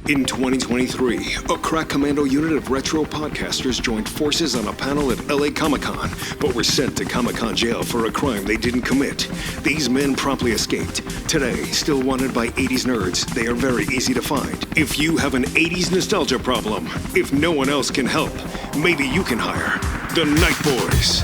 In 2023, a crack commando unit of retro podcasters joined forces on a panel at LA Comic-Con, but were sent to Comic-Con jail for a crime they didn't commit. These men promptly escaped. Today, still wanted by 80s nerds, they are very easy to find. If you have an 80s nostalgia problem, if no one else can help, maybe you can hire the Night Boys.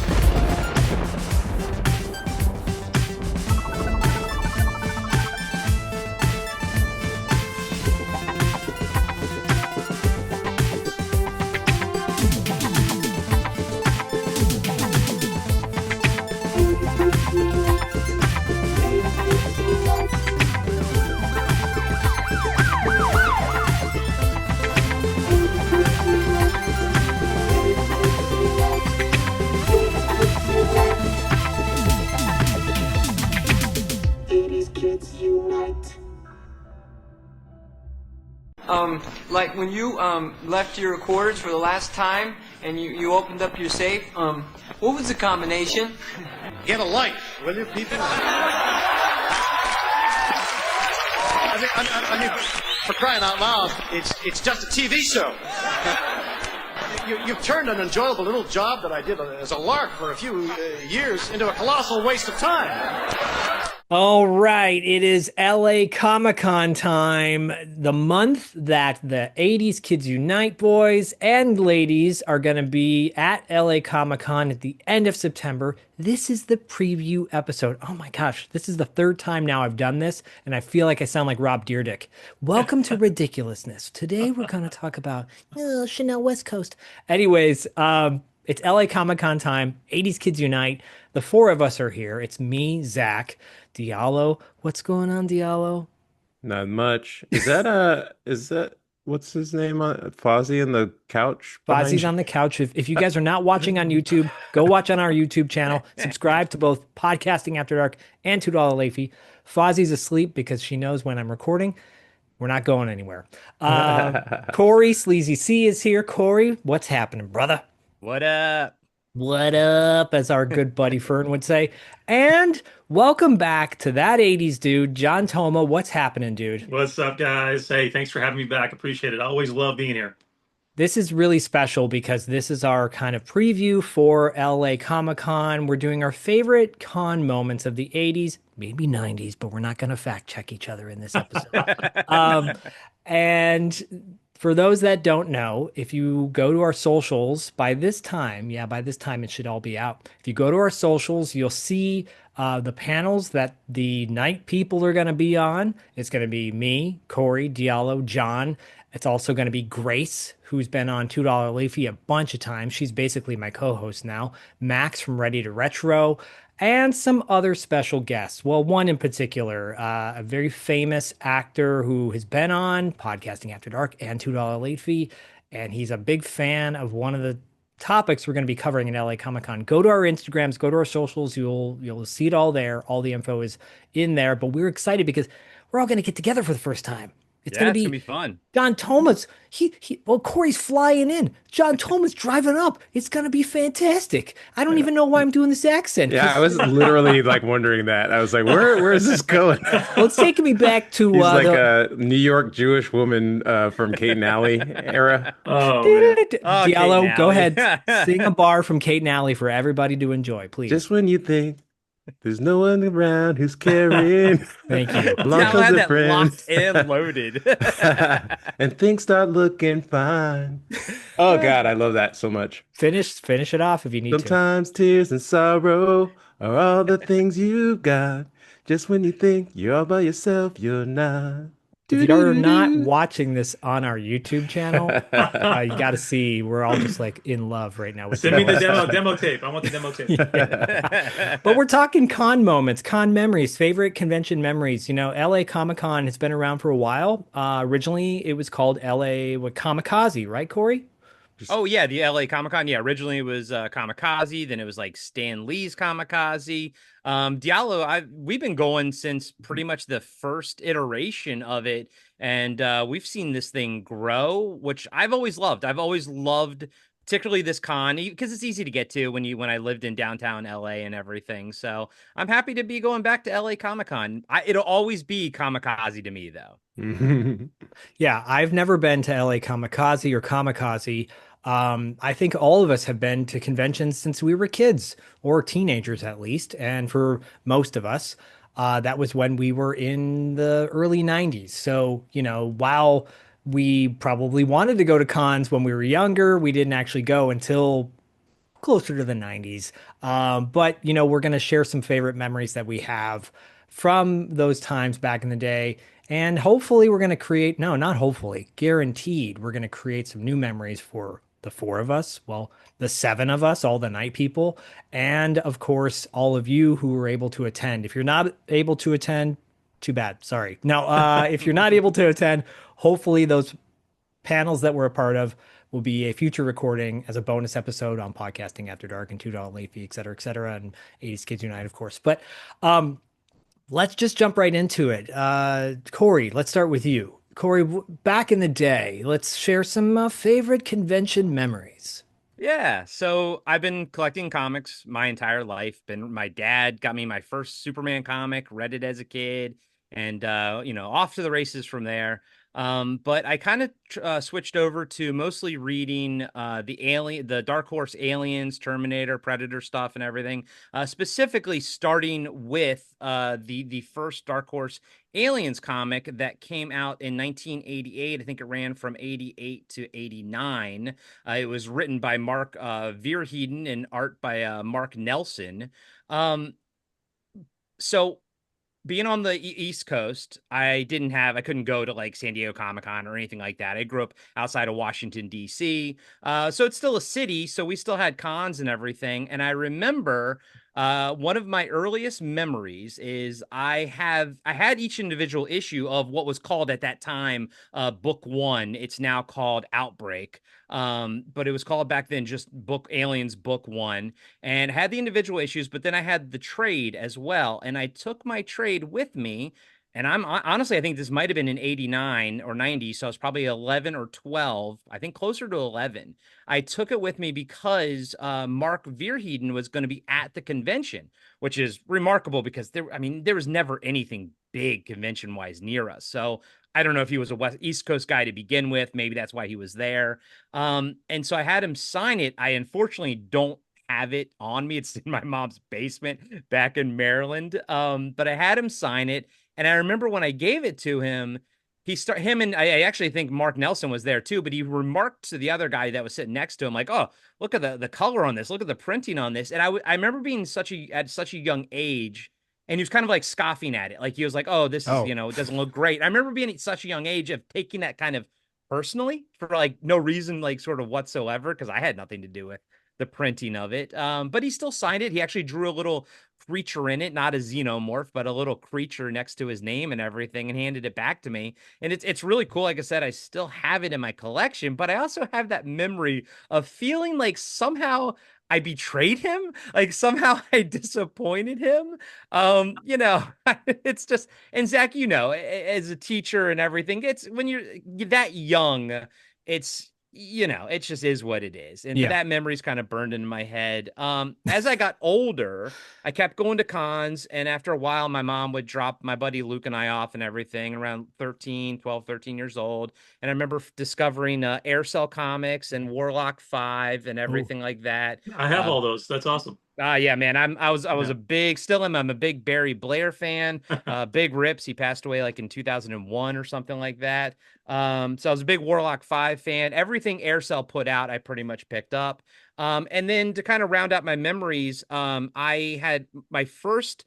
Like when you left your recorders for the last time and you opened up your safe, what was the combination? Get a life, will you, people? I mean, for crying out loud, it's just a TV show. You've turned an enjoyable little job that I did as a lark for a few years into a colossal waste of time. All right, it is LA Comic-Con time, the month that the 80s Kids Unite boys and ladies are going to be at LA Comic-Con at the end of September. This is the preview episode. Oh my gosh, this is the third time now I've done this, and I feel like I sound like Rob Dyrdek. Welcome to Ridiculousness. Today we're going to talk about Chanel West Coast. Anyways, it's LA Comic-Con time, 80s Kids Unite. The four of us are here. It's me, Zach, Diallo. What's going on, Diallo? Not much. Is that what's his name on Fozzie on the couch? Fozzie's on the couch. If you guys are not watching on YouTube, go watch on our YouTube channel. Subscribe to both Podcasting After Dark and $2 Late Fee. Fozzie's asleep because she knows when I'm recording. We're not going anywhere. Corey Sleazy C is here. Corey, what's happening, brother? What up? What up, as our good buddy Fern would say. And welcome back to that 80s dude, John Toma. What's happening, dude? What's up, guys? Hey, thanks for having me back. Appreciate it. Always love being here. This is really special because this is our kind of preview for LA Comic-Con. We're doing our favorite con moments of the 80s, maybe 90s, but we're not going to fact check each other in this episode. And for those that don't know, if you go to our socials by this time it should all be out. If you go to our socials, you'll see the panels that the night people are going to be on. It's going to be me, Corey, Diallo, John. It's also going to be Grace, who's been on $2 Late Fee a bunch of times. She's basically my co-host now. Max from Ready to Retro. And some other special guests. Well, one in particular, a very famous actor who has been on Podcasting After Dark and $2 Late Fee, and he's a big fan of one of the topics we're going to be covering in LA Comic-Con. Go to our Instagrams, go to our socials. You'll see it all there. All the info is in there. But we're excited because we're all going to get together for the first time. It's gonna be fun. John Toma's Corey's flying in. John Toma's driving up. It's gonna be fantastic. I don't even know why I'm doing this accent. Yeah, I was literally like wondering that. I was like, where is this going? Well, it's taking me back to He's like a New York Jewish woman from Kate and Alley era. Diallo, go ahead. Sing a bar from Kate and Alley for everybody to enjoy, please. Just when you think there's no one around who's carrying. Thank you. Long comes a friend. Locked and loaded. And things start looking fine. Oh God, I love that so much. Finish it off if you need Sometimes tears and sorrow are all the things you got. Just when you think you're all by yourself, you're not. If you're not watching this on our YouTube channel, you got to see we're all just like in love right now. Send me the demo tape. I want the demo tape. Yeah. But we're talking con moments, con memories, favorite convention memories. You know, LA Comic-Con has been around for a while. Originally, it was called LA Kamikaze, right, Corey? Oh, yeah, the LA Comic-Con. Yeah, originally it was Kamikaze. Then it was like Stan Lee's Kamikaze. Diallo, we've been going since pretty much the first iteration of it. And we've seen this thing grow, which I've always loved. I've always loved particularly this con, because it's easy to get to when I lived in downtown LA and everything. So I'm happy to be going back to LA Comic Con. It'll always be kamikaze to me though. Yeah, I've never been to LA Kamikaze or Kamikaze. I think all of us have been to conventions since we were kids or teenagers at least. And for most of us, that was when we were in the early 90s. So, while we probably wanted to go to cons when we were younger, we didn't actually go until closer to the 90s. But, we're going to share some favorite memories that we have from those times back in the day. And hopefully, we're going to create, no, not hopefully, guaranteed, we're going to create some new memories for the four of us. Well, the seven of us, all the night people. And of course, all of you who were able to attend. If you're not able to attend, too bad. Sorry. Now, if you're not able to attend, hopefully those panels that we're a part of will be a future recording as a bonus episode on Podcasting After Dark and $2 late fee, et cetera, and 80s Kids Unite, of course. But let's just jump right into it. Corey, let's start with you. Corey, back in the day, let's share some favorite convention memories. Yeah, so I've been collecting comics my entire life. My dad got me my first Superman comic, read it as a kid, and off to the races from there. But I kind of switched over to mostly reading the Dark Horse Aliens, Terminator, Predator stuff, and everything. Specifically, starting with the first Dark Horse Aliens comic that came out in 1988. I think it ran from 88 to 89. It was written by Mark Verheiden and art by Mark Nelson. So being on the East Coast, I couldn't go to like San Diego Comic-Con or anything like that. I grew up outside of Washington, D.C. So it's still a city. So we still had cons and everything. And I remember one of my earliest memories is I had each individual issue of what was called at that time Book One. It's now called Outbreak. But it was called back then just Aliens Book One, and had the individual issues, but then I had the trade as well. And I took my trade with me. And I'm honestly, I think this might have been in 89 or 90. So it's probably 11 or 12. I think closer to 11. I took it with me because Mark Verheiden was going to be at the convention, which is remarkable because there was never anything big convention wise near us. So I don't know if he was a East Coast guy to begin with. Maybe that's why he was there. And so I had him sign it. I unfortunately don't have it on me. It's in my mom's basement back in Maryland. But I had him sign it. And I remember when I gave it to him, and I actually think Mark Nelson was there too, but he remarked to the other guy that was sitting next to him, like, "Oh, look at the color on this. Look at the printing on this." And I remember being at such a young age, and he was kind of like scoffing at it. Like he was like, "Oh, this is, it doesn't look great." I remember being at such a young age of taking that kind of personally for like no reason, like sort of whatsoever, because I had nothing to do with the printing of it. But he still signed it. He actually drew a little creature in it, not a xenomorph, but a little creature next to his name and everything, and handed it back to me. And it's really cool. Like I said, I still have it in my collection, but I also have that memory of feeling like somehow I betrayed him, like somehow I disappointed him. It's just, and Zach, as a teacher and everything, it's when you're that young, it just is what it is. And that memory's kind of burned into my head. As I got older, I kept going to cons. And after a while, my mom would drop my buddy Luke and I off and everything around 13 years old. And I remember discovering Air Cell Comics and Warlock 5 and everything like that. I have all those. That's awesome. Yeah, man. I was a big, still am. I'm a big Barry Blair fan. Big Rips. He passed away like in 2001 or something like that. So I was a big Warlock 5 fan. Everything Aircell put out, I pretty much picked up. And then to kind of round out my memories, I had my first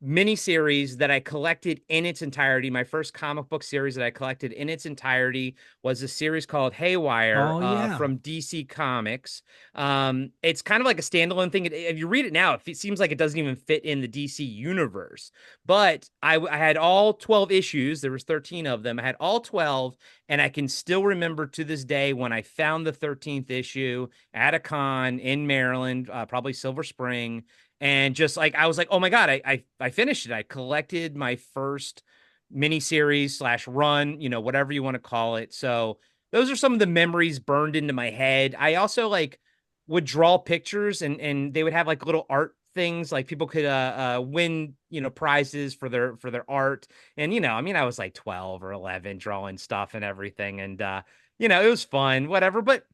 miniseries that I collected in its entirety. My first comic book series that I collected in its entirety was a series called Haywire from DC Comics. It's kind of like a standalone thing. If you read it now, it seems like it doesn't even fit in the DC universe. But I had all 12 issues. There was 13 of them. I had all 12, and I can still remember to this day when I found the 13th issue at a con in Maryland, probably Silver Spring. And just like, I was like, oh my God, I finished it. I collected my first miniseries / run, whatever you want to call it. So those are some of the memories burned into my head. I also like would draw pictures, and they would have like little art things, like people could win, prizes for their art. And I mean, I was like 12 or 11 drawing stuff and everything, and it was fun, whatever. But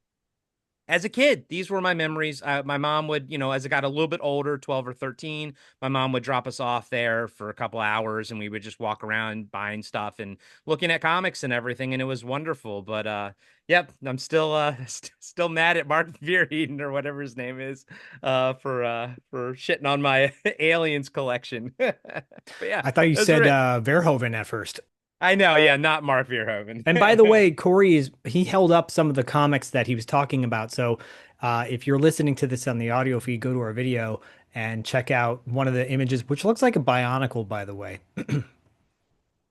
as a kid, these were my memories. My mom would, as I got a little bit older, 12 or 13, my mom would drop us off there for a couple hours, and we would just walk around buying stuff and looking at comics and everything. And it was wonderful. But yep, I'm still still mad at Mark Verheiden, or whatever his name is, for shitting on my Aliens collection. But yeah, I thought you those said were it. Verhoeven at first. I know, yeah, not Mark Verhoeven. And by the way, he held up some of the comics that he was talking about. So if you're listening to this on the audio feed, go to our video and check out one of the images, which looks like a Bionicle, by the way.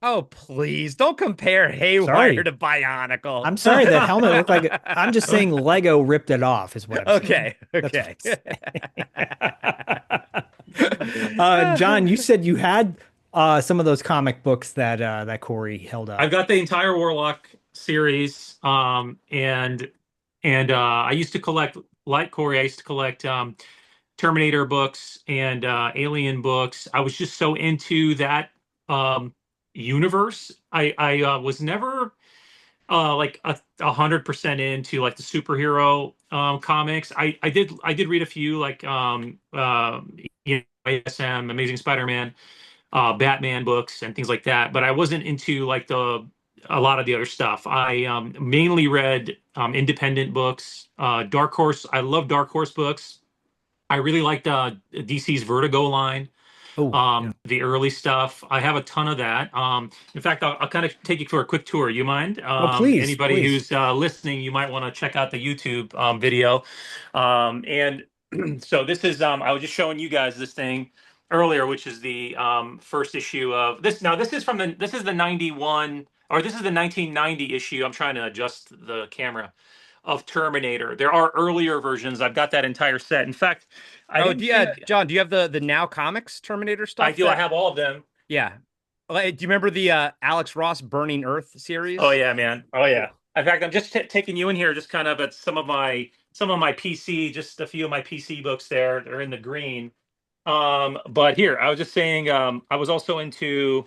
Oh, please don't compare Haywire Sorry. to Bionicle. I'm sorry, that helmet looked like I'm just saying Lego ripped it off, is what I'm saying. Okay. John, you said you had some of those comic books that Corey held up. I've got the entire Warlock series, and I used to collect, like Corey, I used to collect Terminator books and Alien books. I was just so into that universe. I was never like 100% into like the superhero comics. I did read a few, like ASM, Amazing Spider-Man, Batman books and things like that, but I wasn't into like a lot of the other stuff. I mainly read independent books. Dark Horse, I love Dark Horse books. I really liked DC's Vertigo line. The early stuff. I have a ton of that. In fact, I'll kind of take you for a quick tour. You mind? Please, Anybody please. who's listening, you might want to check out the YouTube video. And so this is, I was just showing you guys this thing earlier, which is the first issue of this. Now, this is the 91, or this is the 1990 issue. I'm trying to adjust the camera, of Terminator. There are earlier versions. I've got that entire set. In fact, John, do you have the Now Comics Terminator stuff? I do. I have all of them. Yeah. Do you remember the Alex Ross Burning Earth series? Oh yeah, man. Oh yeah. In fact, I'm just taking you in here, just kind of at some of my PC, just a few of my PC books there. They're in the green. But here, I was just saying, I was also into.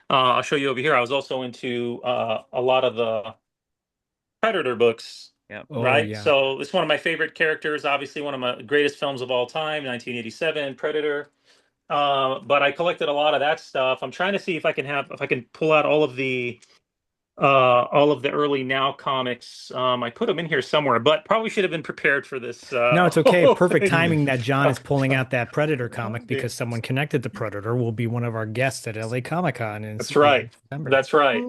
I'll show you over here. I was also into a lot of the Predator books. Yeah. Right. Yeah. So it's one of my favorite characters, obviously one of my greatest films of all time, 1987, Predator. But I collected a lot of that stuff. I'm trying to see if I can pull out all of the early Now comics. I put them in here somewhere, but probably should have been prepared for this. No, it's okay. Perfect timing that John is pulling out that Predator comic, because someone connected to Predator will be one of our guests at LA Comic Con. That's right. September. That's right.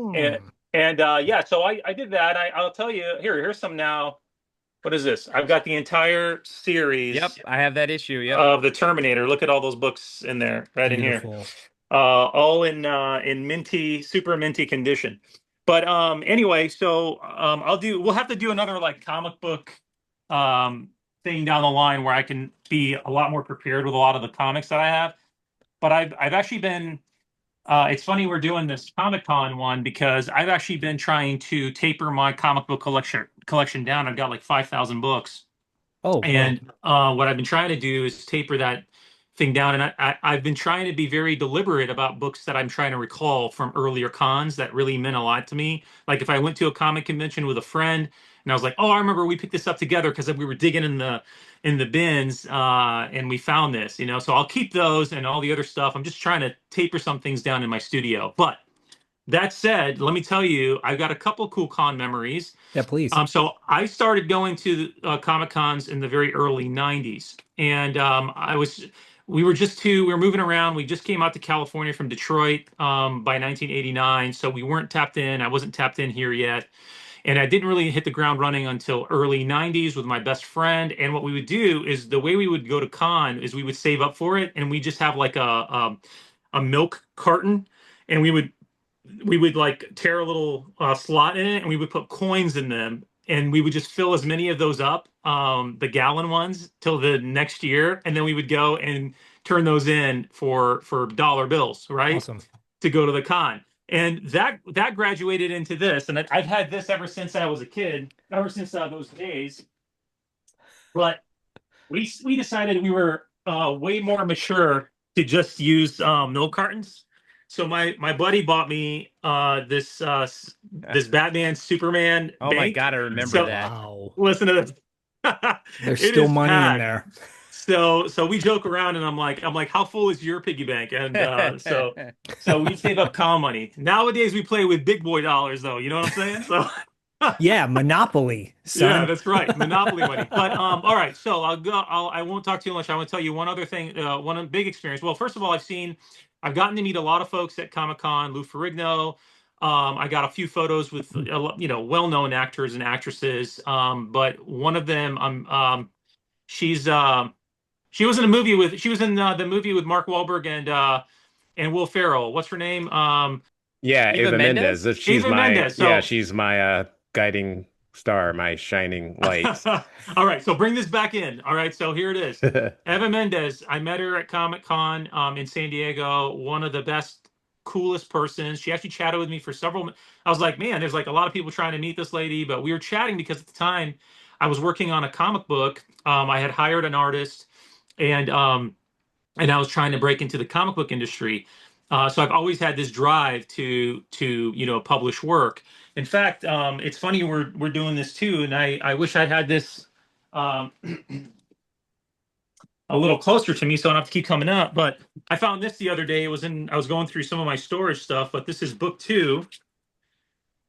And yeah, so I did that. I'll tell you, here's some Now. What is this? I've got the entire series. Yep, I have that issue. Yep. Of the Terminator. Look at all those books in there, right Beautiful. in here. All in minty, super minty condition. But anyway, so we'll have to do another like comic book thing down the line where I can be a lot more prepared with a lot of the comics that I have. But I've actually been. It's funny we're doing this Comic-Con one, because I've actually been trying to taper my comic book collection down. I've got like 5,000 books. Oh, and what I've been trying to do is taper that thing down. And I've been trying to be very deliberate about books that I'm trying to recall from earlier cons that really meant a lot to me. Like if I went to a comic convention with a friend and I was like, oh, I remember we picked this up together because we were digging in the bins and we found this, so I'll keep those and all the other stuff. I'm just trying to taper some things down in my studio. But that said, let me tell you, I've got a couple cool con memories. Yeah, please. So I started going to Comic Cons in the very early 90s. And we were moving around. We just came out to California from Detroit by 1989. So we weren't tapped in. I wasn't tapped in here yet. And I didn't really hit the ground running until early 90s with my best friend. And what we would do is, the way we would go to con is we would save up for it. And we just have like a milk carton. And we would like tear a little slot in it, and we would put coins in them. And we would just fill as many of those up, the gallon ones, till the next year. And then we would go and turn those in for dollar bills, right? Awesome. To go to the con. And that graduated into this, and I've had this ever since I was a kid, ever since those days. But we decided we were way more mature to just use milk cartons. So my buddy bought me this Batman Superman Oh my bank. God, I remember So that. Wow. listen to this. There's It still is money in packed. there. So we joke around, and I'm like, how full is your piggy bank? And so we save up cow money. Nowadays we play with big boy dollars, though. You know what I'm saying? So Yeah, Monopoly, yeah, son. that's right, Monopoly money. But all right, so I won't talk too much. I want to tell you one other thing. One big experience. Well, first of all, I've gotten to meet a lot of folks at Comic-Con. Lou Ferrigno. I got a few photos with well-known actors and actresses. But one of them, she's she was in a movie with she was in the movie with Mark Wahlberg and Will Ferrell. What's her name? Yeah, Eva Ava Mendes? Mendes. She's Ava my Mendes. yeah, So she's my guiding star, my shining light. all right, so bring this back in. All right, so here it is. Eva Mendes. I met her at Comic-Con in San Diego. One of the best, coolest persons. She actually chatted with me for several. I was like, man, there's like a lot of people trying to meet this lady, but we were chatting because at the time I was working on a comic book. I had hired an artist, and I was trying to break into the comic book industry. So I've always had this drive to publish work. In fact, it's funny we're doing this too, and I wish I had this um, a little closer to me, so I don't have to keep coming up. But I found this the other day. I was going through some of my storage stuff, but this is book 2.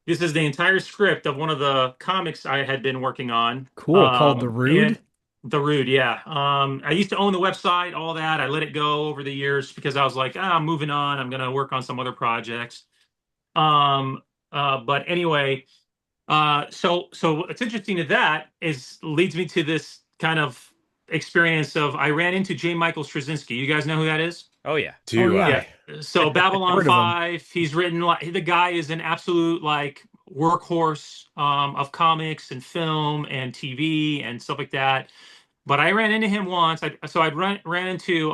This is the entire script of one of the comics I had been working on. Cool. Called The Rude? And The Rude, yeah. I used to own the website, all that. I let it go over the years because I was like, I'm moving on. I'm going to work on some other projects. But anyway, so what's interesting to that is leads me to this kind of experience of I ran into J. Michael Straczynski. You guys know who that is? Oh yeah. Do yeah. I? Yeah. So Babylon Heard of him. 5, he's written like the guy is an absolute like workhorse of comics and film and TV and stuff like that. But I ran into him once. I ran into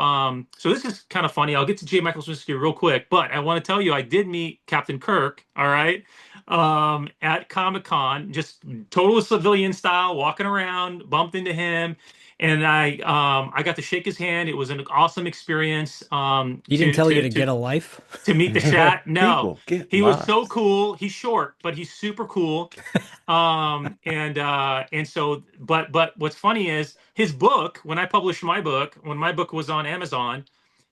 so this is kind of funny. I'll get to J. Michael Straczynski real quick, but I want to tell you I did meet Captain Kirk, all right, at Comic-Con, just total civilian style, walking around, bumped into him. And I got to shake his hand. It was an awesome experience. He didn't tell you to get a life? To meet the chat. No, People get he was so lost. cool. He's short, but he's super cool. And so, but what's funny is his book. When I published my book, when my book was on Amazon,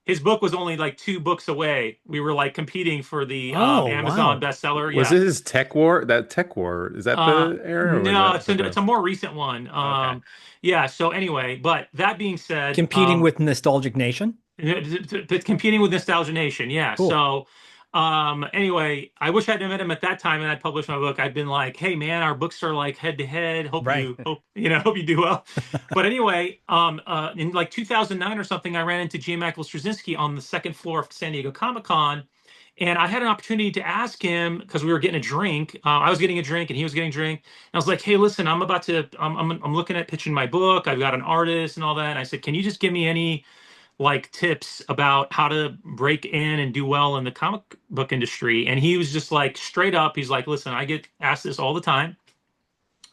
his book was only like 2 books away. We were like competing for the Amazon wow. bestseller. Was Yeah. it his Tech War? That Tech War, is that the era? Or was No, that it's a more recent one. Okay. Yeah. So anyway, but that being said, Competing with Nostalgic Nation? competing with Nostalgia Nation. Yeah. Cool. So anyway, I wish I'd met him at that time and I'd published my book. I'd been like, hey man, our books are like head to head. Hope Right. hope you do well. But anyway, in like 2009 or something, I ran into J. Michael Straczynski on the second floor of San Diego Comic-Con. And I had an opportunity to ask him because we were getting a drink. I was getting a drink and he was getting a drink. And I was like, "Hey, listen, I'm looking at pitching my book. I've got an artist and all that." And I said, "Can you just give me any like tips about how to break in and do well in the comic book industry?" And he was just like straight up. He's like, "Listen, I get asked this all the time.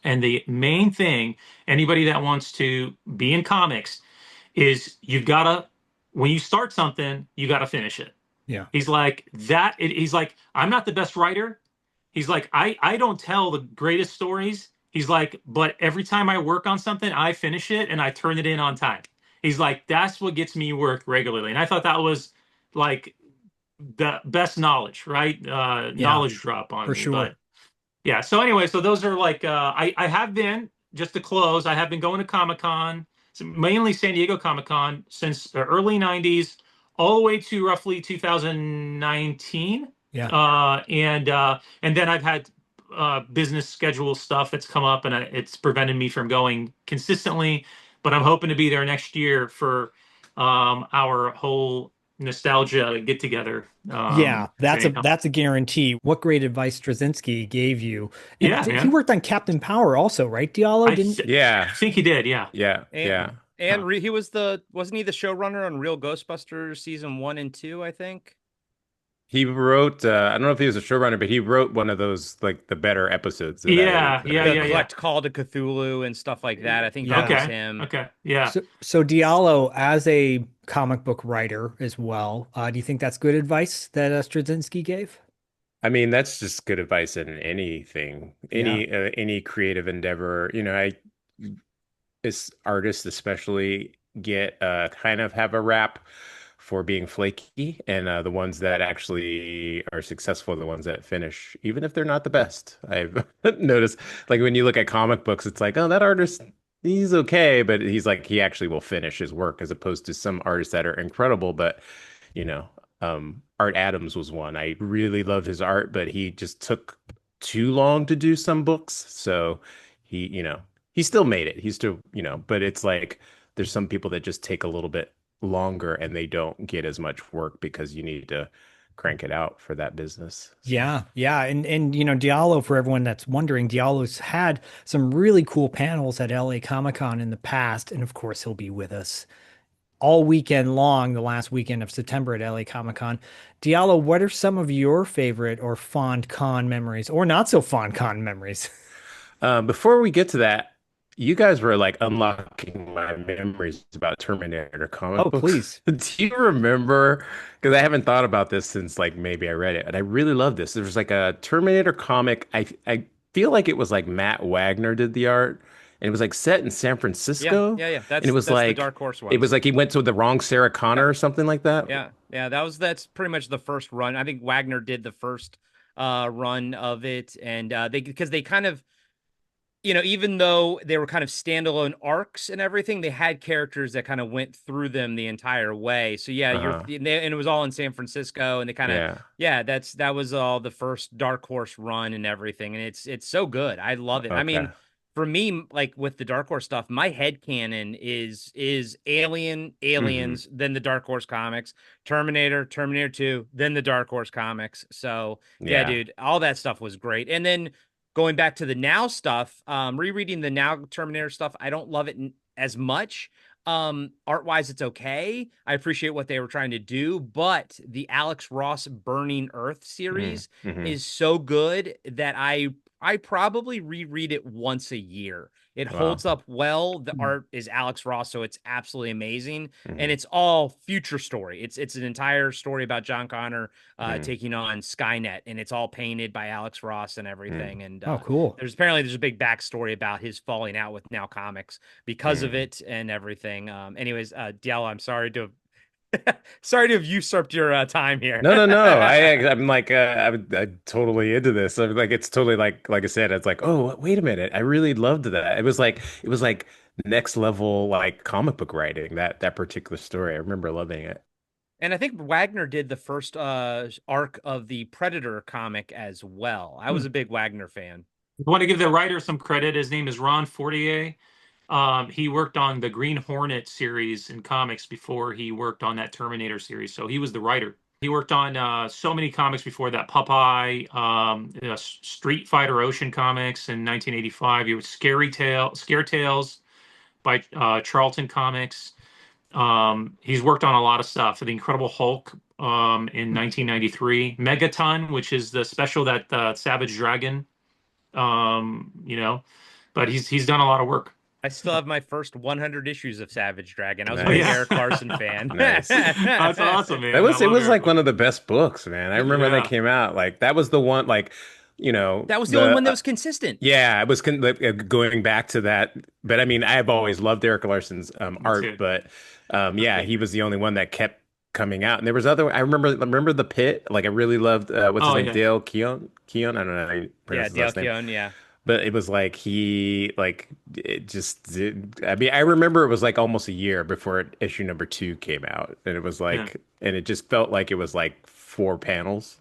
And the main thing, anybody that wants to be in comics is when you start something, you gotta finish it." Yeah. He's like he's like, "I'm not the best writer." He's like, I don't tell the greatest stories. He's like, "But every time I work on something, I finish it and I turn it in on time." He's like, "That's what gets me work regularly." And I thought that was like the best knowledge, right? Knowledge drop on for me. sure. But yeah. So anyway, so those are like I have been, just to close, I have been going to Comic-Con, mainly San Diego Comic-Con, since the early 90s all the way to roughly 2019. Yeah. And then I've had business schedule stuff that's come up, and it's prevented me from going consistently. But I'm hoping to be there next year for our whole nostalgia get together. Yeah, that's a guarantee. What great advice Straczynski gave you. And Yeah, he man. worked on Captain Power also, right, Diallo? Yeah. I think he did. Yeah. Yeah. And, Yeah. And he was wasn't he the showrunner on Real Ghostbusters season 1 and 2, I think? He wrote, I don't know if he was a showrunner, but he wrote one of those, like the better episodes that Yeah, yeah, The yeah, yeah. Collect Call to Cthulhu and stuff like that. I think that Yeah. was Okay, him. okay, yeah. So Diallo, as a comic book writer as well, do you think that's good advice that Straczynski gave? I mean, that's just good advice in anything, Yeah. any creative endeavor. You know, I as artists especially get kind of have a rap for being flaky, and the ones that actually are successful are the ones that finish, even if they're not the best. I've noticed, like when you look at comic books, it's like, oh, that artist, he's okay, but he's like he actually will finish his work, as opposed to some artists that are incredible, but you know, Art Adams was one. I really loved his art, but he just took too long to do some books. So he still made it. He still, but it's like there's some people that just take a little bit longer and they don't get as much work because you need to crank it out for that business. So, Yeah, yeah, and Diallo, for everyone that's wondering, Diallo's had some really cool panels at LA Comic Con in the past, and of course he'll be with us all weekend long, the last weekend of September at LA Comic Con. Diallo, what are some of your favorite or fond con memories, or not so fond con memories? before we get to that, you guys were like unlocking my memories about Terminator comic Oh, books. please. Do you remember? Because I haven't thought about this since like maybe I read it, and I really love this. There was like a Terminator comic. I feel like it was like Matt Wagner did the art, and it was like set in San Yeah, Francisco, yeah, yeah. and That's the Dark Horse it was ones. like he went to the wrong Sarah Connor Yeah, or something like that. yeah, yeah. That's pretty much the first run. I think Wagner did the first run of it, and they because they kind of even though they were kind of standalone arcs and everything, they had characters that kind of went through them the entire way. So yeah, Uh-huh. and it was all in San Francisco, and they kind of Yeah. yeah, that was all the first Dark Horse run and everything, and it's so good. I love it. I Okay. mean, for me, like with the Dark Horse stuff, my head canon is Hmm. Aliens, then the Dark Horse comics, Terminator 2, then the Dark Horse comics. So yeah, Yeah. dude, all that stuff was great. And then going back to the Now stuff, rereading the Now Terminator stuff, I don't love it as much. Art wise, it's okay. I appreciate what they were trying to do, but the Alex Ross Burning Earth series Hmm. is so good that I probably reread it once a year. It Wow. holds up well. The art is Alex Ross, so it's absolutely amazing, and Hmm. it's all future story. It's an entire story about John Connor Hmm. taking on Skynet, and it's all painted by Alex Ross and Hmm. everything. And Oh, cool. there's a big backstory about his falling out with Now Comics because of Hmm. it and everything. Anyways, Diallo, I'm sorry to sorry to have usurped your time here. No, no, no. I'm like I'm totally into this. I'm like it's totally like I said. It's like, oh, wait a minute. I really loved that. It was like next level like comic book writing. That particular story. I remember loving it. And I think Wagner did the first arc of the Predator comic as well. I was Hmm. a big Wagner fan. I want to give the writer some credit. His name is Ron Fortier. He worked on the Green Hornet series in comics before he worked on that Terminator series. So he was the writer. He worked on so many comics before that. Popeye, Street Fighter Ocean comics in 1985. He was Scare Tales by Charlton Comics. He's worked on a lot of stuff. The Incredible Hulk in 1993. Megaton, which is the special that Savage Dragon, you know, but he's done a lot of work. I still have my first 100 issues of Savage Dragon. I was a Oh big yeah, Nice. Eric Larson fan. Nice. that's awesome, That man. I was it love was Eric. like one of the best books, man. I remember when they Yeah, came out. Like that was the one like, That was the only the one that was consistent. yeah, I was like, going back to that. But I mean, I've always loved Eric Larson's me art, too. but yeah, Okay. he was the only one that kept coming out. And there was other. I remember the Pit. Like I really loved what's his Oh name, yeah. Dale Keown. Keown. I don't know how you Yeah, pronounce his Dale last name. Keown, yeah. But it was like he like it just did. I mean, I remember it was like almost a year before issue number 2 came out, and it was Yeah. like, and it just felt like it was like 4 panels,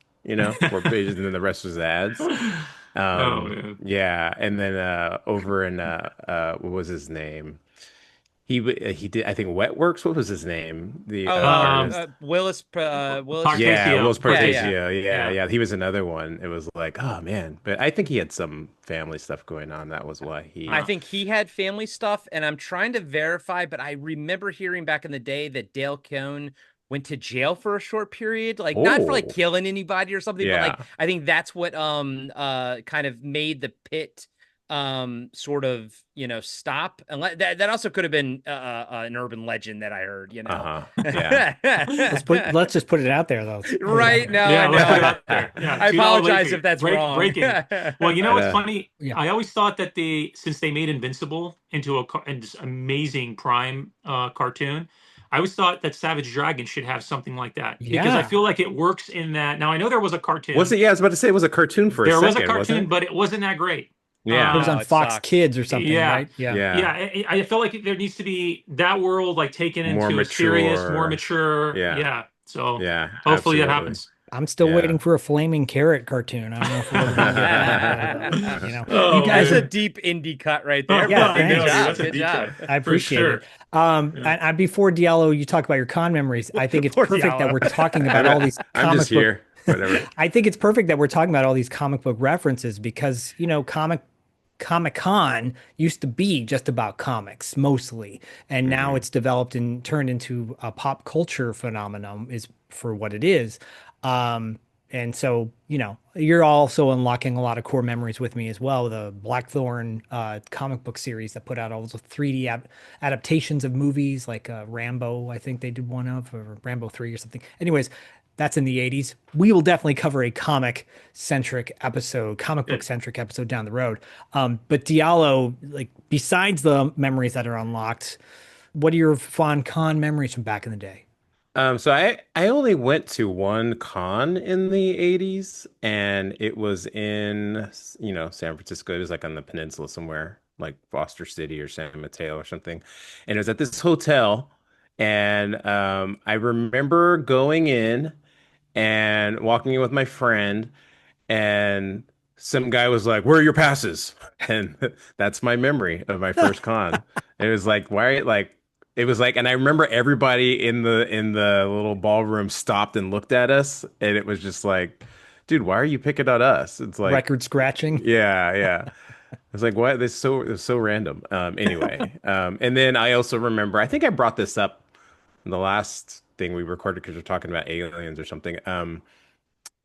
4 pages, and then the rest was ads. Oh man. Yeah, and then over in what was his name? He did I think Wetworks. What was his name? The Oh, artist. Willis. Yeah, Tartesio. Will's Yeah, yeah. Partagio. Yeah, Yeah. yeah, he was another one. It was like, oh man, but I think he had some family stuff going on. That was why I he. think he had family stuff, and I'm trying to verify, but I remember hearing back in the day that Dale Keown went to jail for a short period, like not for like Oh, killing anybody or something, but like yeah. I think that's what kind of made the pit sort of stop. And that also could have been an urban legend that I heard, Uh-huh. Yeah. Let's just put it out there though. Right. No, I Yeah, let's put it know. out there. Yeah, I $2 late apologize fee. if that's wrong. Breaking. Well, you know But what's funny? Yeah. I always thought that since they made Invincible into this amazing Prime cartoon, I always thought that Savage Dragon should have something like that because I Yeah. feel like it works in that. Now I know there was a was cartoon. it? Yeah, I was about to say it was a cartoon for a There was a second, wasn't cartoon, it? but it wasn't that great. It was Yeah. on Oh, it Fox sucks. Kids or something, Yeah. right? Yeah. Yeah. Yeah, I feel like there needs to be that world like taken More into a serious, more mature. mature. Yeah. Yeah. So Yeah. hopefully that Absolutely. happens. I'm still Yeah. waiting for a flaming carrot cartoon. I don't know if we'll ever get that. But, Oh, you guys That's a are. deep indie cut right there. Yeah, But good thanks. job. That's a Good deep job. cut. I appreciate sure. it. And before Diallo, you talk about your con memories. I think it's Poor perfect that Diallo. we're talking about all these I'm comic just book. here. Whatever. I think it's perfect that we're talking about all these comic book references because Comic-Con used to be just about comics mostly, and now it's developed and turned into a pop culture phenomenon is for what it is. And so, you're also unlocking a lot of core memories with me as well. The Blackthorn comic book series that put out all those 3D adaptations of movies like Rambo, I think they did one of, or Rambo 3 or something. Anyways, that's in the 80s. We will definitely cover a comic book centric episode down the road. But Diallo, like besides the memories that are unlocked, what are your fond con memories from back in the day? So I only went to one con in the 80s, and it was in, San Francisco. It was like on the peninsula somewhere, like Foster City or San Mateo or something. And it was at this hotel, and I remember going in and walking in with my friend, and some guy was like, "Where are your passes?" And that's my memory of my first con. It was like, why, like, it was like, and I remember everybody in the little ballroom stopped and looked at us, and it was just like, dude, why are you picking on us? It's like, Record scratching. yeah, yeah. It's like, what? It's so random. Anyway, and then I also remember, I think I brought this up in the last thing we recorded because we're talking about aliens or something.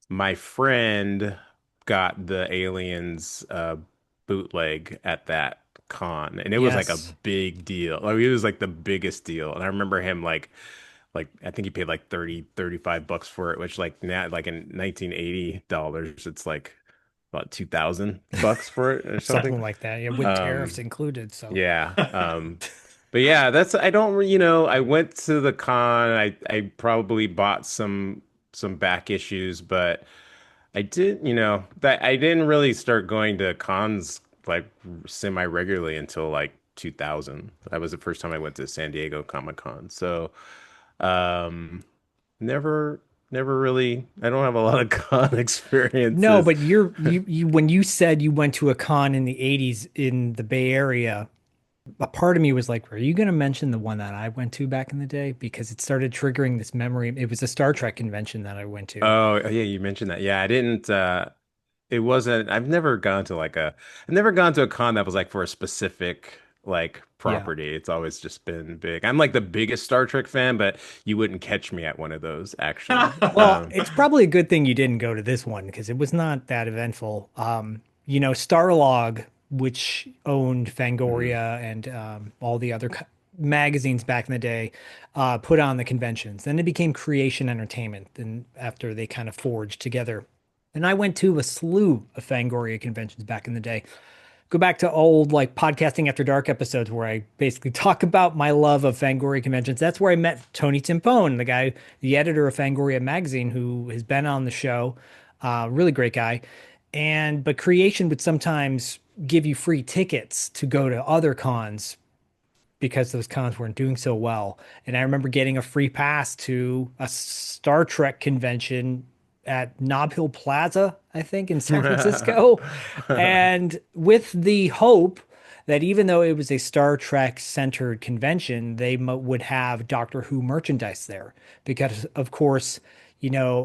My friend got the aliens bootleg at that con, and it was like a Yes. big deal. Like, it was like the biggest deal. And I remember him like I think he paid like 35 bucks for it, which like now, like in 1980 dollars, it's like about 2,000 bucks for it or something. Something like that. Yeah, with tariffs included. So Yeah. But yeah, I don't, I went to the con. I probably bought some back issues, but I did, that I didn't really start going to cons like semi regularly until like 2000. That was the first time I went to San Diego Comic-Con. So, um, never really, I don't have a lot of con experiences. no, but you when you said you went to a con in the 80s in the Bay Area, a part of me was like, are you going to mention the one that I went to back in the day? Because it started triggering this memory. It was a Star Trek convention that I went to. Oh, yeah, you mentioned that. Yeah, I didn't it wasn't I've never gone to a con that was like for a specific like Yeah. property. It's always just been big. I'm like the biggest Star Trek fan, but you wouldn't catch me at one of those actually. Well, it's probably a good thing you didn't go to this one because it was not that eventful. Starlog, which owned Fangoria and all the other magazines back in the day, put on the conventions. Then it became Creation Entertainment, and after they kind of forged together. And I went to a slew of Fangoria conventions back in the day. Go back to old like podcasting after dark episodes where I basically talk about my love of Fangoria conventions. That's where I met Tony Timpone, the editor of Fangoria magazine, who has been on the show. Really great guy. But Creation would sometimes give you free tickets to go to other cons because those cons weren't doing so well. And I remember getting a free pass to a Star Trek convention at Nob Hill Plaza, I think, in San Francisco. And with the hope that even though it was a Star Trek centered convention, they would have Doctor Who merchandise there. Because, of course,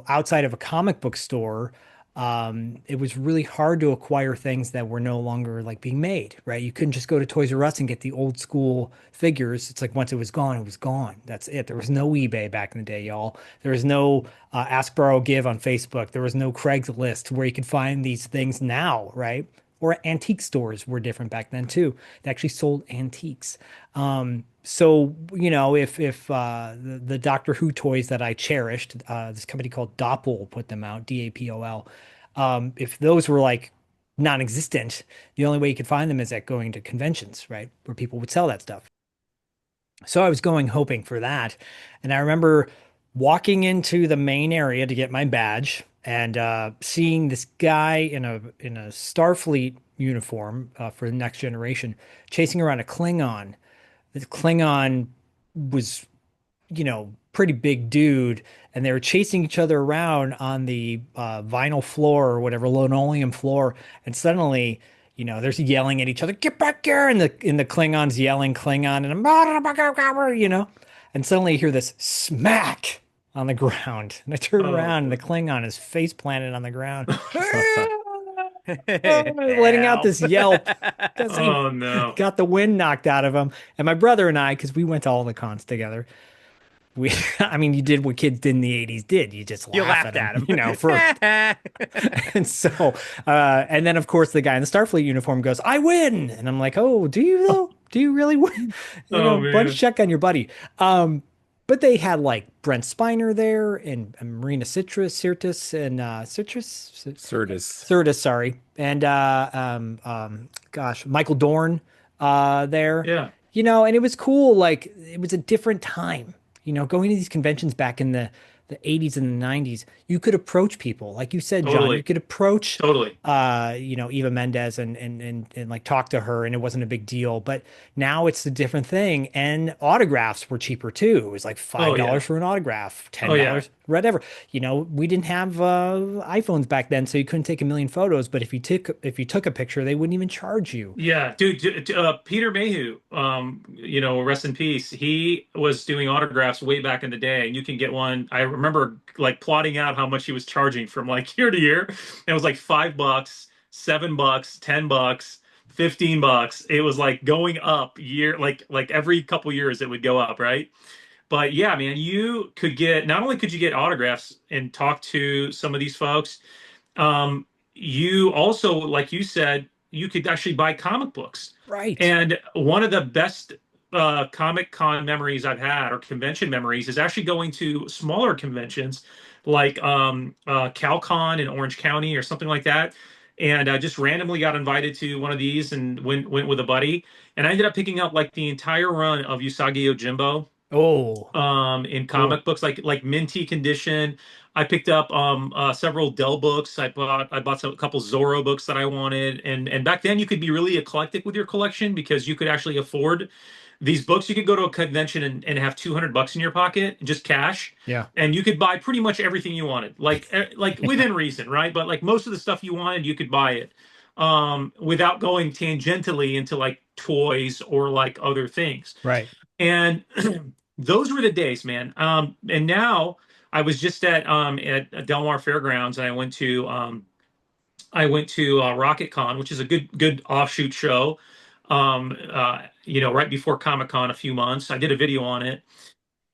outside of a comic book store, it was really hard to acquire things that were no longer like being made, right? You couldn't just go to Toys R Us and get the old school figures. It's like once it was gone, it was gone. That's it. There was no eBay back in the day, y'all. There was no Ask, Borrow, Give on Facebook. There was no Craigslist where you could find these things now, right? Or antique stores were different back then too. They actually sold antiques. So if the Doctor Who toys that I cherished, this company called Doppel put them out, Dapol. If those were like non-existent, the only way you could find them is at going to conventions, right, where people would sell that stuff. So I was going hoping for that, and I remember walking into the main area to get my badge and seeing this guy in a Starfleet uniform for the Next Generation chasing around a Klingon. The Klingon was, pretty big dude, and they were chasing each other around on the vinyl floor or whatever, linoleum floor, and suddenly, there's yelling at each other, "Get back here!" and the Klingons yelling Klingon, and suddenly you hear this smack on the ground, and I turn around, and the Klingon is face planted on the ground. Letting out this yelp because he Oh no. got the wind knocked out of him. And my brother and I, because we went to all the cons together, I mean, you did what kids did in the 80s did. You just laughed at him, and so, and then of course the guy in the Starfleet uniform goes, "I win." And I'm like, "Oh, do you though? Do you really win?" Bunch check on your buddy. But they had like Brent Spiner there and Marina Sirtis and Sirtis, sorry. And gosh, Michael Dorn there. Yeah. And it was cool. Like it was a different time. Going to these conventions back in the 80s and the 90s, you could approach people. Like you said, John, Totally. you could approach Totally. Eva Mendes and like talk to her, and it wasn't a big deal. But now it's a different thing. And autographs were cheaper too. It was like $5 for an autograph, $10, whatever. We didn't have iPhones back then, so you couldn't take a million photos. But if you took a picture, they wouldn't even charge you. Yeah, dude, Peter Mayhew, rest in peace. He was doing autographs way back in the day, and you can get one. I remember like plotting out how much he was charging from like year to year. And it was like $5, $7, $10, $15. It was like going up like every couple years it would go up, right? But yeah, man, you could not only could you get autographs and talk to some of these folks, you also, like you said, you could actually buy comic books. Right. And one of the best Comic Con memories I've had, or convention memories, is actually going to smaller conventions like CalCon in Orange County or something like that. And I just randomly got invited to one of these and went with a buddy. And I ended up picking up like the entire run of Usagi Yojimbo. In comic books, like minty condition. I picked up several Dell books. I bought a couple Zorro books that I wanted, and back then you could be really eclectic with your collection because you could actually afford these books. You could go to a convention and have $200 in your pocket, just cash. Yeah. And you could buy pretty much everything you wanted, like within reason, right? But like most of the stuff you wanted, you could buy it without going tangentially into like toys or like other things. Right. And those were the days, man. And now I was just at Del Mar Fairgrounds, and I went to Rocket Con, which is a good offshoot show. Right before Comic Con a few months, I did a video on it,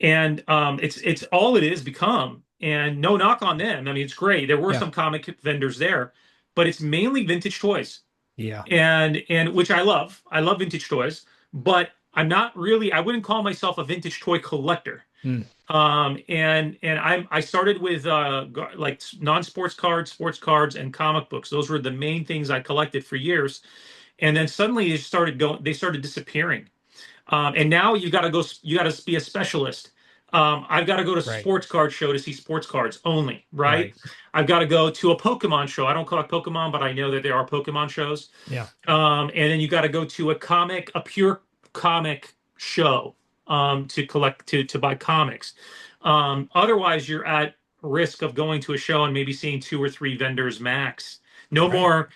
and it's all it is become. And no knock on them. I mean, it's great. There were some comic vendors there, but it's mainly vintage toys. Yeah. And which I love. I love vintage toys, but I wouldn't call myself a vintage toy collector. And I started with like non-sports cards, sports cards, and comic books. Those were the main things I collected for years. And then suddenly they started disappearing. And now you got to be a specialist. I've got to go to sports card show to see sports cards only, right? I've got to go to a Pokemon show. I don't collect Pokemon, but I know that there are Pokemon shows. Yeah. And then you got to go to a pure comic show to buy comics. Otherwise, you're at risk of going to a show and maybe seeing 2 or 3 vendors max. No more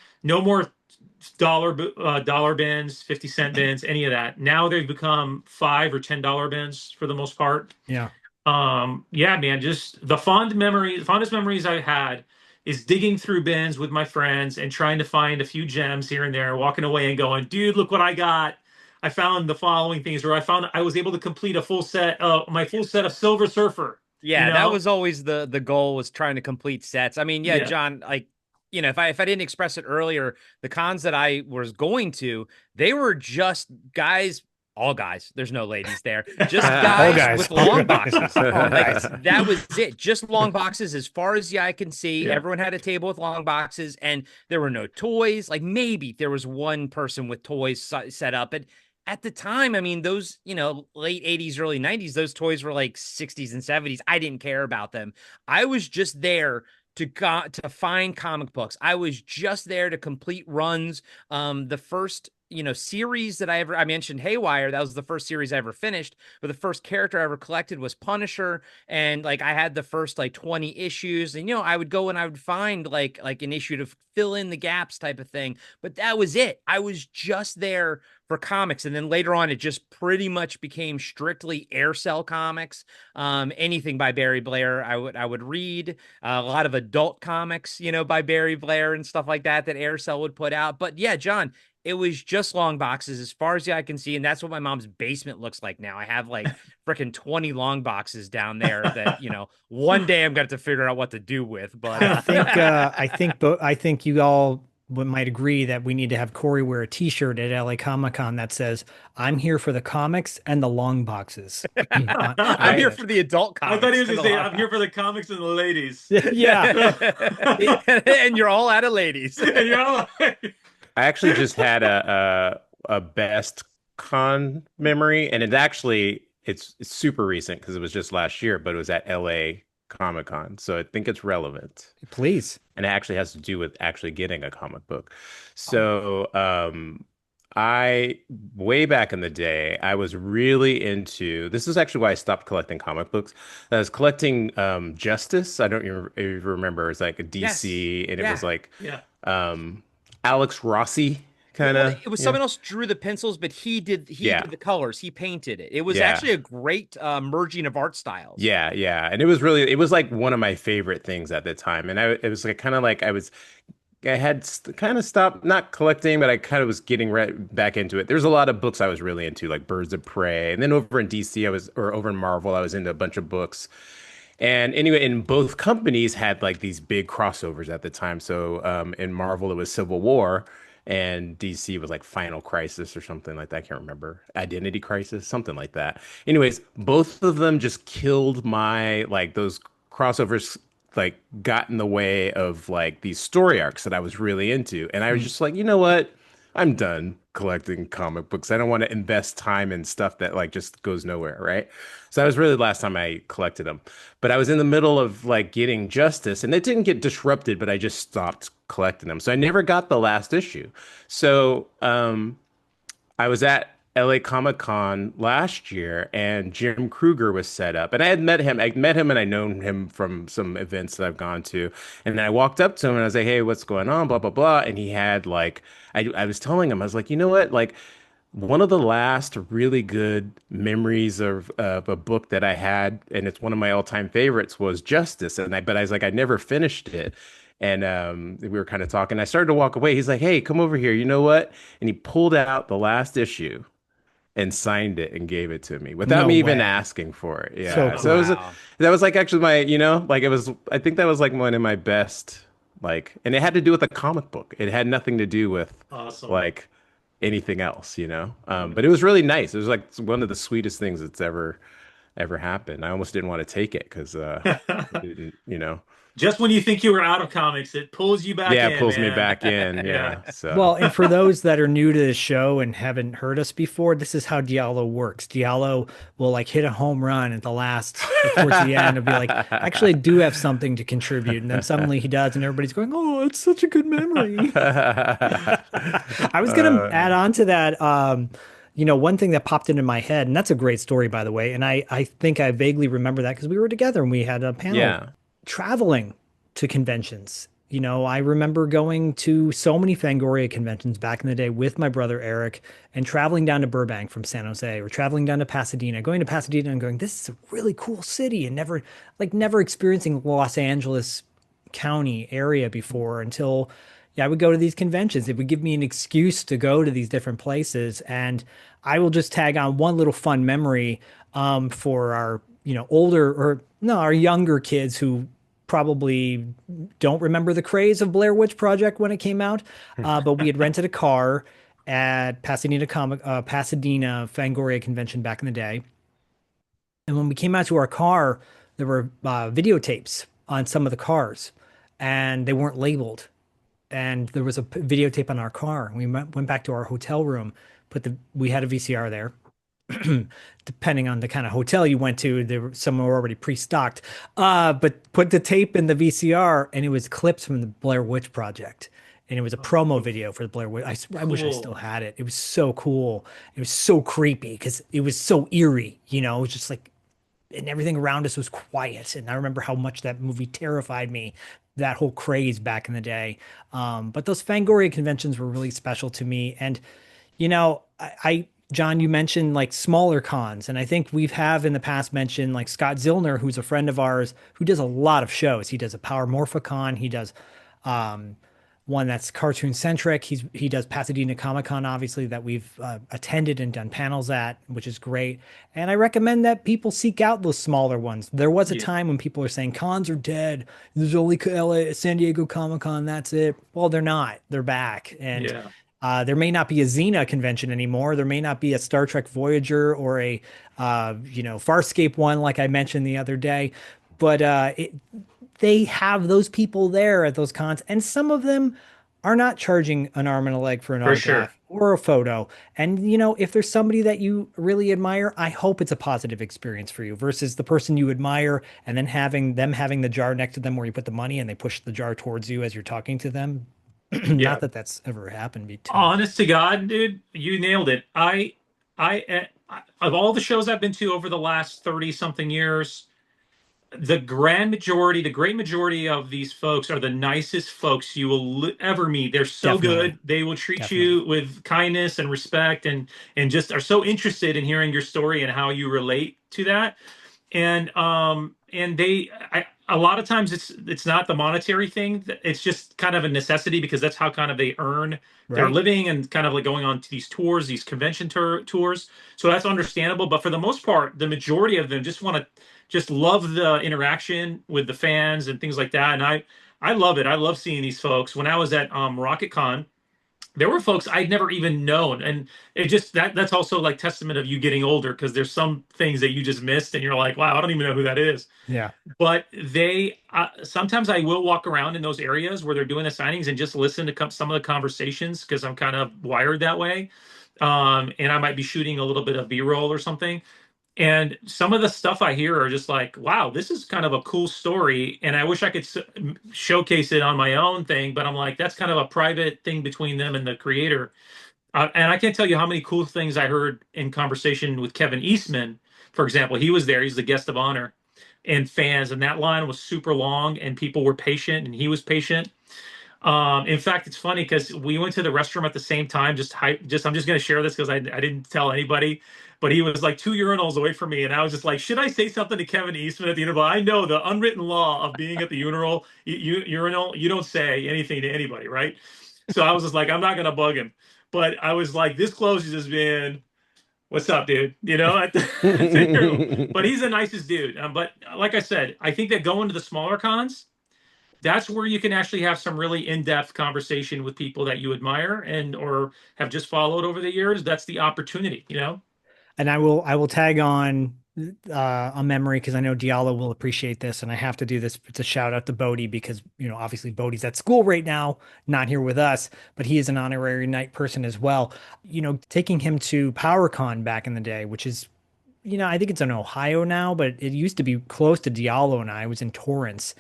dollar bins, 50-cent bins, any of that. Now they've become $5 or $10 bins for the most part. Yeah. Yeah, man, just the fondest memories I had is digging through bins with my friends and trying to find a few gems here and there, walking away and going, dude, look what I got. I found the following things, or I was able to complete a full set, my full set of Silver Surfer. Yeah, that was always the goal, was trying to complete sets. I mean, yeah, John, like, if I didn't express it earlier, the cons that I was going to, they were just guys, all guys. There's no ladies there. Just guys with long boxes. Like, that was it. Just long boxes as far as the eye can see. Yeah. Everyone had a table with long boxes, and there were no toys. Like, maybe there was one person with toys set up. And at the time, I mean, those, late 80s, early 90s, those toys were like 60s and 70s. I didn't care about them. I was just there to find comic books. I was just there to complete runs. The first series that I mentioned Haywire, that was the first series I ever finished, but the first character I ever collected was Punisher. And like, I had the first like 20 issues, and, I would go and I would find like an issue to fill in the gaps type of thing. But that was it. I was just there for comics. And then later on, it just pretty much became strictly Air Cell comics. Anything by Barry Blair, I would read. A lot of adult comics, by Barry Blair and stuff like that Air Cell would put out. But yeah, John, it was just long boxes as far as the eye can see. And that's what my mom's basement looks like now. I have like freaking 20 long boxes down there that, one day I'm going to have to figure out what to do with. But I think you all might agree that we need to have Corey wear a t-shirt at LA Comic-Con that says, "I'm here for the comics and the long boxes." I'm here for the adult comics. I thought he was going to say, "I'm here for the comics and the ladies." Yeah. And you're all out of ladies. And you're all I actually just had a best con memory, and it's super recent because it was just last year, but it was at LA Comic-Con, so I think it's relevant. Please. And it actually has to do with actually getting a comic book. So I, way back in the day, I was really into, this is actually why I stopped collecting comic books. I was collecting Justice. I don't even remember. It's like a DC, and it was like Alex Rossi kind of. It was someone else drew the pencils, but he did the colors. He painted it. It was actually a great merging of art styles. Yeah. And it was like one of my favorite things at the time. And it was like kind of like I had kind of stopped not collecting, but I kind of was getting right back into it. There's a lot of books I was really into, like Birds of Prey. And then over in DC, or over in Marvel, I was into a bunch of books. And anyway, in both companies had like these big crossovers at the time. So in Marvel, it was Civil War, and DC was like Final Crisis or something like that. I can't remember. Identity Crisis, something like that. Anyways, both of them just killed my, like, those crossovers like got in the way of like these story arcs that I was really into. And I was just like, you know what? I'm done collecting comic books. I don't want to invest time in stuff that like just goes nowhere, right? So that was really the last time I collected them. But I was in the middle of like getting Justice, and it didn't get disrupted, but I just stopped collecting them. So I never got the last issue. So I was at LA Comic Con last year, and Jim Kruger was set up, and I had met him. And I known him from some events that I've gone to. And then I walked up to him and I was like, "Hey, what's going on?" Blah blah blah. And he had like, I was telling him, I was like, you know what, like, one of the last really good memories of a book that I had, and it's one of my all-time favorites, was Justice. But I was like, I never finished it. And we were kind of talking. I started to walk away. He's like, "Hey, come over here. You know what?" And he pulled out the last issue and signed it and gave it to me without me even asking for it. Yeah. So it was, that was like actually my, like it was, I think that was like one of my best, like, and it had to do with a comic book. It had nothing to do with like anything else, but it was really nice. It was like one of the sweetest things that's ever happened. I almost didn't want to take it because, just when you think you were out of comics, it pulls you back in. Yeah, it pulls me back in. Yeah. So. Well, and for those that are new to the show and haven't heard us before, this is how Diallo works. Diallo will like hit a home run at the last, towards the end, and be like, "Actually, I do have something to contribute." And then suddenly he does, and everybody's going, "Oh, it's such a good memory." I was going to add on to that. One thing that popped into my head, and that's a great story, by the way. And I think I vaguely remember that because we were together and we had a panel. Yeah. Traveling to conventions. I remember going to so many Fangoria conventions back in the day with my brother Eric, and traveling down to Burbank from San Jose, or traveling down to Pasadena, going to Pasadena and going, "This is a really cool city," and never experiencing Los Angeles County area before until yeah, I would go to these conventions. It would give me an excuse to go to these different places. And I will just tag on one little fun memory for our, older or no, our younger kids who probably don't remember the craze of Blair Witch Project when it came out. But we had rented a car at Pasadena Fangoria convention back in the day. And when we came out to our car, there were videotapes on some of the cars, and they weren't labeled. And there was a videotape on our car. We went back to our hotel room, we had a VCR there. Depending on the kind of hotel you went to, some were already pre-stocked. But put the tape in the VCR, and it was clips from the Blair Witch Project. And it was a promo video for the Blair Witch. I wish I still had it. It was so cool. It was so creepy because it was so eerie, It was just like, and everything around us was quiet. And I remember how much that movie terrified me, that whole craze back in the day. But those Fangoria conventions were really special to me. And, John, you mentioned like smaller cons. And I think have in the past mentioned like Scott Zillner, who's a friend of ours who does a lot of shows. He does a Power Morphicon. He does one that's cartoon centric. He does Pasadena Comic-Con, obviously, that we've attended and done panels at, which is great. And I recommend that people seek out those smaller ones. There was a time when people were saying cons are dead. There's only LA, San Diego Comic-Con. That's it. Well, they're not. They're back. And there may not be a Xena convention anymore. There may not be a Star Trek Voyager or a Farscape one like I mentioned the other day. But they have those people there at those cons, and some of them are not charging an arm and a leg for an autograph or a photo. And if there's somebody that you really admire, I hope it's a positive experience for you versus the person you admire and then having the jar next to them where you put the money and they push the jar towards you as you're talking to them. Not that that's ever happened. Honest to God, dude, you nailed it. I of all the shows I've been to over the last 30 something years, the great majority of these folks are the nicest folks you will ever meet. They're so good. They will treat you with kindness and respect and just are so interested in hearing your story and how you relate to that. And a lot of times it's not the monetary thing. It's just kind of a necessity because that's how kind of they earn their living and kind of like going on to these tours, these convention tours. So that's understandable. But for the most part, the majority of them just love the interaction with the fans and things like that. And I love it. I love seeing these folks. When I was at RocketCon, there were folks I'd never even known. And it just that's also like testament of you getting older because there's some things that you just missed and you're like, wow, I don't even know who that is. Yeah. But they sometimes I will walk around in those areas where they're doing the signings and just listen to some of the conversations because I'm kind of wired that way. And I might be shooting a little bit of B-roll or something. And some of the stuff I hear are just like, wow, this is kind of a cool story. And I wish I could showcase it on my own thing. But I'm like, that's kind of a private thing between them and the creator. And I can't tell you how many cool things I heard in conversation with Kevin Eastman. For example, he was there. He's the guest of honor and fans. And that line was super long and people were patient and he was patient. In fact, it's funny because we went to the restroom at the same time. I'm just going to share this because I didn't tell anybody, but he was like 2 urinals away from me, and I was just like, should I say something to Kevin Eastman at the urinal? I know the unwritten law of being at the urinal, you don't say anything to anybody, right? So I was just like, I'm not going to bug him, but I was like, this close has just been, what's up, dude? At the urinal. But he's the nicest dude. But like I said, I think that going to the smaller cons, that's where you can actually have some really in-depth conversation with people that you admire or have just followed over the years. That's the opportunity, And I will tag on a memory because I know Diallo will appreciate this, and I have to do this. It's a shout out to Bodie because obviously Bodie's at school right now, not here with us, but he is an honorary Knight person as well. Taking him to PowerCon back in the day, which is I think it's in Ohio now, but it used to be close to Diallo and I was in Torrance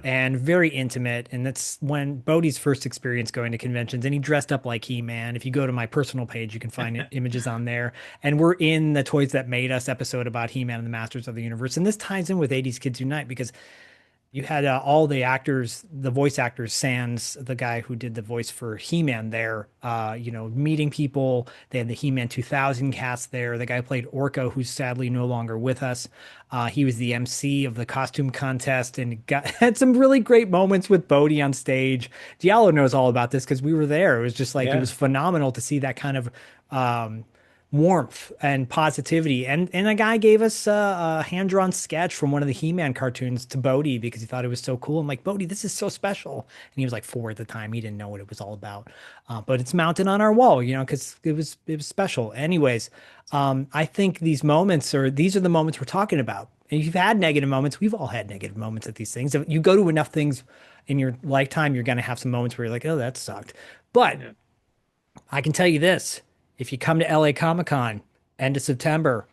and very intimate. And that's when Bodie's first experience going to conventions, and he dressed up like He-Man. If you go to my personal page, you can find images on there. And we're in the Toys That Made Us episode about He-Man and the Masters of the Universe. And this ties in with 80s Kids Unite because You had all the actors, the voice actors, sans the guy who did the voice for He-Man there, meeting people. They had the He-Man 2000 cast there. The guy who played Orko, who's sadly no longer with us. He was the MC of the costume contest and had some really great moments with Bodhi on stage. Diallo knows all about this because we were there. It was just like, it was phenomenal to see that kind of warmth and positivity. And a guy gave us a hand-drawn sketch from one of the He-Man cartoons to Bodhi because he thought it was so cool. I'm like, Bodhi, this is so special. And he was like 4 at the time. He didn't know what it was all about. But it's mounted on our wall, because it was special. Anyways, I think these are the moments we're talking about. And if you've had negative moments, we've all had negative moments at these things. If you go to enough things in your lifetime, you're going to have some moments where you're like, oh, that sucked. But I can tell you this. If you come to LA Comic-Con, end of September,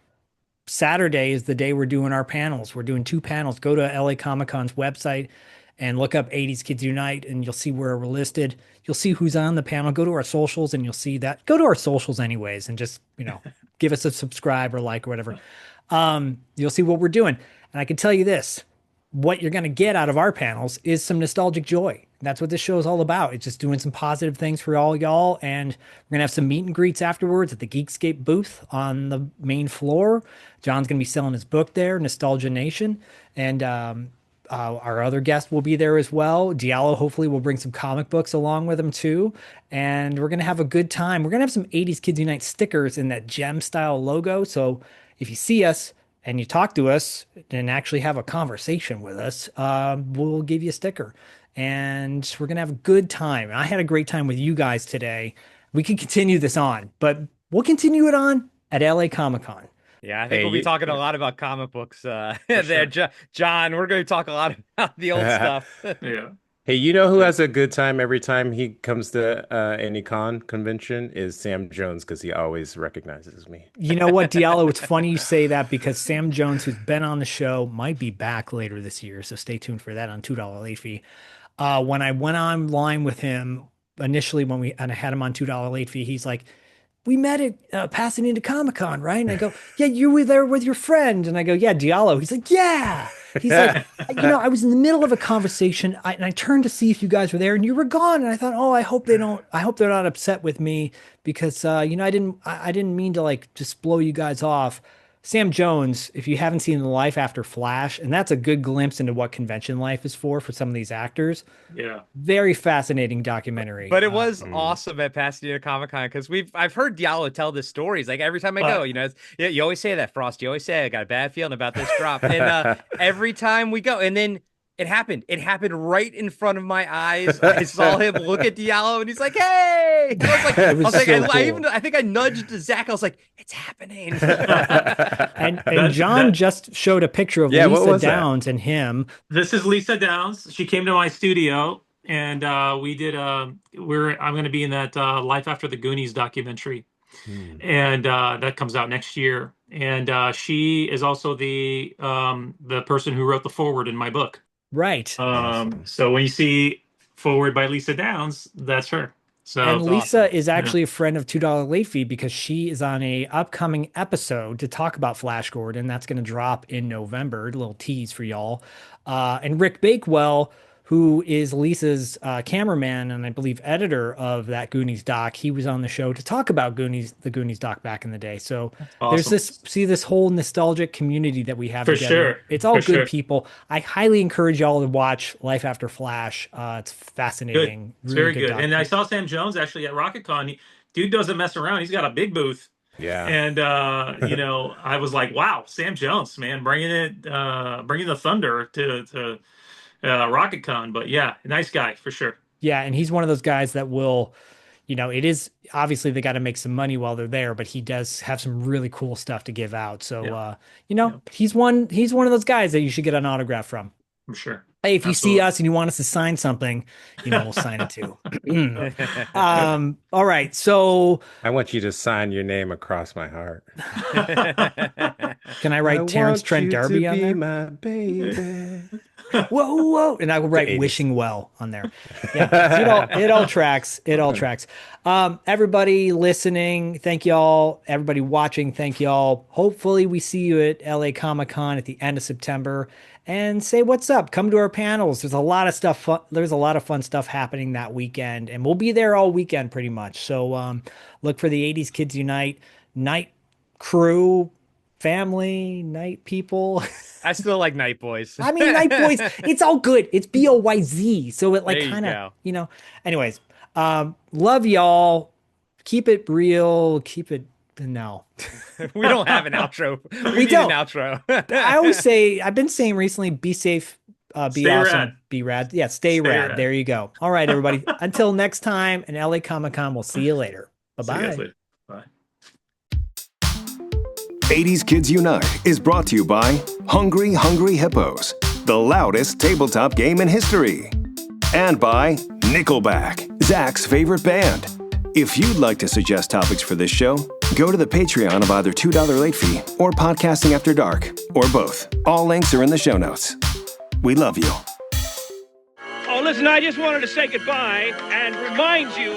Saturday is the day we're doing our panels. We're doing 2 panels. Go to LA Comic-Con's website and look up 80s Kids Unite, and you'll see where we're listed. You'll see who's on the panel. Go to our socials, and you'll see that. Go to our socials anyways, and just, give us a subscribe or like or whatever. You'll see what we're doing. And I can tell you this. What you're going to get out of our panels is some nostalgic joy. That's what this show is all about. It's just doing some positive things for all y'all. And we're going to have some meet and greets afterwards at the Geekscape booth on the main floor. John's going to be selling his book there, Nostalgia Nation. And our other guest will be there as well. Diallo hopefully will bring some comic books along with him too. And we're going to have a good time. We're going to have some 80s Kids Unite stickers in that gem style logo. So if you see us, and you talk to us and actually have a conversation with us, we'll give you a sticker. And we're going to have a good time. I had a great time with you guys today. We can continue this on, but we'll continue it on at LA Comic-Con. Yeah, I think we'll be talking a lot about comic books there, John. We're going to talk a lot about the old stuff. Yeah. Hey, you know who has a good time every time he comes to any convention is Sam Jones, because he always recognizes me. You know what, Diallo? It's funny you say that because Sam Jones, who's been on the show, might be back later this year. So stay tuned for that on $2 late fee. When I went online with him initially, and I had him on $2 late fee, he's like, we met at Pasadena Comic-Con, right? And I go, yeah, you were there with your friend. And I go, yeah, Diallo. He's like, yeah. He's like, I was in the middle of a conversation and I turned to see if you guys were there and you were gone. And I thought, oh, I hope they're not upset with me because, I didn't mean to just blow you guys off. Sam Jones, if you haven't seen Life After Flash, and that's a good glimpse into what convention life is for some of these actors. Yeah. Very fascinating documentary. But it was awesome at Pasadena Comic-Con because I've heard Diallo tell this stories. Like every time I go, you always say that, Frost. You always say, I got a bad feeling about this drop. And every time we go, and then it happened. It happened right in front of my eyes. I saw him look at Diallo, and he's like, "Hey!" And I was like, I think I nudged Zach. I was like, "It's happening." and John just showed a picture of Lisa Downs and him. This is Lisa Downs. She came to my studio, and we did. I'm going to be in that Life After the Goonies documentary, and that comes out next year. And she is also the person who wrote the foreword in my book. Right. So when you see forward by Lisa Downs, that's her. So and Lisa is actually a friend of $2 late fee because she is on a upcoming episode to talk about Flash Gordon. That's going to drop in November. A little tease for y'all. And Rick Bakewell, who is Lisa's cameraman and I believe editor of that Goonies doc, he was on the show to talk about the Goonies doc back in the day. So there's this whole nostalgic community that we have for together. Sure. It's all good people. I highly encourage y'all to watch Life After Flash. It's fascinating. Good. It's really very good. And I saw Sam Jones actually at RocketCon. Dude doesn't mess around. He's got a big booth. Yeah. And I was like, wow, Sam Jones, man, bringing the thunder to RocketCon. But yeah, nice guy for sure. Yeah, and he's one of those guys that will, it is obviously they got to make some money while they're there, but he does have some really cool stuff to give out. So he's one of those guys that you should get an autograph from. For sure. Hey, if you see us and you want us to sign something, we'll sign it too. All right. So I want you to sign your name across my heart. Can I write Terrence Trent D'Arby on there? My baby. Whoa, whoa. And I will write 80s. wishing well on there. Yeah. It all tracks. It all tracks. Everybody listening, thank y'all. Everybody watching, thank y'all. Hopefully we see you at LA Comic-Con at the end of September and say what's up. Come to our panels. There's a lot of stuff. There's a lot of fun stuff happening that weekend, and we'll be there all weekend pretty much. So look for the 80s Kids Unite night crew, family, night people. I still like Night Boys. I mean, Night Boys, it's all good. It's BOYZ. So it like There you kind of, go. you know, anyways, love y'all. Keep it real. Keep it, no. We don't have an outro. We need don't. an outro. I always say, I've been saying recently, be safe, be Stay awesome, rad. be rad. Yeah, stay rad. rad. There you go. All right, everybody. Until next time in LA Comic-Con, we'll see you later. See you guys Bye-bye. later. Bye. 80s Kids Unite is brought to you by Hungry Hungry Hippos, the loudest tabletop game in history. And by Nickelback, Zak's favorite band. If you'd like to suggest topics for this show, go to the Patreon of either $2 late fee or Podcasting After Dark, or both. All links are in the show notes. We love you. Oh, listen, I just wanted to say goodbye and remind you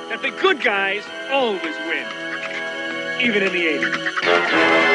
that the good guys always win, even in the 80s.